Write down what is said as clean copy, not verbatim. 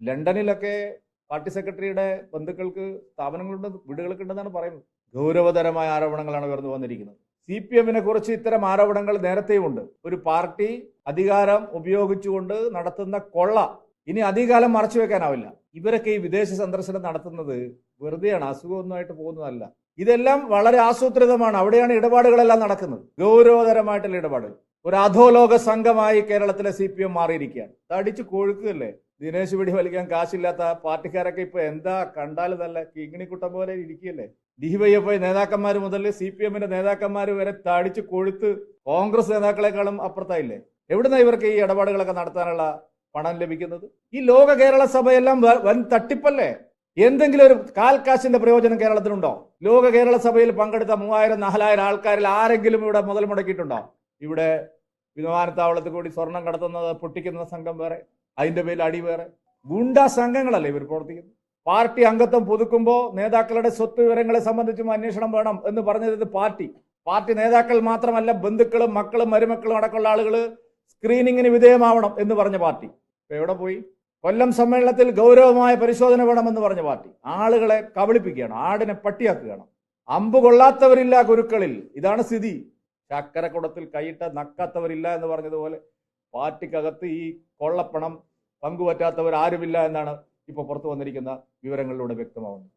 ലണ്ടനിലൊക്കെ party സെക്രട്ടറിയുടെ ബന്ധുക്കൾക്ക് സ്ഥാപനങ്ങളുണ്ട്, വീടുകളൊക്കെ ഉണ്ടെന്നാണ് പറയുന്നത്. ഗൗരവതരമായ ആരോപണങ്ങളാണ് ഉയർന്നു വന്നിരിക്കുന്നത്. CPM-നെ കുറിച്ച് ഇത്തരം ആരോപണങ്ങൾ നേരത്തെയുമുണ്ട്. ഒരു പാർട്ടി അധികാരം ഉപയോഗിച്ചുകൊണ്ട് നടത്തുന്ന കൊള്ള ഇനി അധികകാലം മറച്ചു വെക്കാനാവില്ല. ഇവരൊക്കെ ഈ വിദേശ സന്ദർശനം നടത്തുന്നത് വെറുതെയാണ്, അസുഖമൊന്നുമായിട്ട് പോകുന്നതല്ല. ഇതെല്ലാം വളരെ ആസൂത്രിതമാണ്. അവിടെയാണ് ഇടപാടുകളെല്ലാം നടക്കുന്നത്, ഗൗരവതരമായിട്ടുള്ള ഇടപാടുകൾ. ഒരു അധോലോക സംഘമായി കേരളത്തിലെ CPM മാറിയിരിക്കുകയാണ്. തടിച്ചു കൊഴുക്കുകയല്ലേ. ദിനേശ് പിടി വലിക്കാൻ കാശില്ലാത്ത പാർട്ടിക്കാരൊക്കെ ഇപ്പൊ എന്താ കണ്ടാൽ നല്ല കിങ്ങിണിക്കുട്ടം പോലെ ഇരിക്കുകയല്ലേ. DYFI നേതാക്കന്മാർ മുതൽ CPM-ന്റെ നേതാക്കന്മാർ വരെ തടിച്ചു കൊഴുത്ത് കോൺഗ്രസ് നേതാക്കളെക്കാളും അപ്പുറത്തായില്ലേ. എവിടുന്ന ഇവർക്ക് ഈ ഇടപാടുകളൊക്കെ നടത്താനുള്ള പണം ലഭിക്കുന്നത്? ഈ ലോക കേരള സഭയെല്ലാം വൻ തട്ടിപ്പല്ലേ. എന്തെങ്കിലും ഒരു കാൽക്കാശിന്റെ പ്രയോജനം കേരളത്തിനുണ്ടോ? ലോക കേരള സഭയിൽ പങ്കെടുത്ത 3000-4000 ആൾക്കാരിൽ ആരെങ്കിലും ഇവിടെ മുതൽ മുടക്കിയിട്ടുണ്ടോ? ഇവിടെ വിമാനത്താവളത്തിൽ കൂടി സ്വർണം കടത്തുന്നത്, പൊട്ടിക്കുന്ന സംഘം വേറെ, അതിന്റെ പേരിൽ അടി വേറെ. ഗുണ്ടാ സംഘങ്ങളല്ലേ ഇവർ പ്രവർത്തിക്കുന്നത്. പാർട്ടി അംഗത്വം പുതുക്കുമ്പോൾ നേതാക്കളുടെ സ്വത്ത് വിവരങ്ങളെ സംബന്ധിച്ചും അന്വേഷണം വേണം എന്ന് പറഞ്ഞത് പാർട്ടി നേതാക്കൾ മാത്രമല്ല, ബന്ധുക്കളും മക്കളും മരുമക്കളും അടക്കമുള്ള ആളുകൾ സ്ക്രീനിങ്ങിന് വിധേയമാവണം എന്ന് പറഞ്ഞ പാർട്ടി ഇപ്പൊ എവിടെ പോയി? കൊല്ലം സമ്മേളനത്തിൽ ഗൗരവമായ പരിശോധന വേണമെന്ന് പറഞ്ഞ പാർട്ടി ആളുകളെ കബളിപ്പിക്കുകയാണ്, ആടിനെ പട്ടിയാക്കുകയാണ്. അമ്പ് കൊള്ളാത്തവരില്ല കുരുക്കളിൽ, ഇതാണ് സ്ഥിതി. ചക്കരക്കുടത്തിൽ കൈയിട്ട നക്കാത്തവരില്ല എന്ന് പറഞ്ഞതുപോലെ പാർട്ടിക്കകത്ത് ഈ കൊള്ളപ്പണം പങ്കുപറ്റാത്തവർ ആരുമില്ല എന്നാണ് ഇപ്പോൾ പുറത്തു വന്നിരിക്കുന്ന വിവരങ്ങളിലൂടെ വ്യക്തമാവുന്നത്.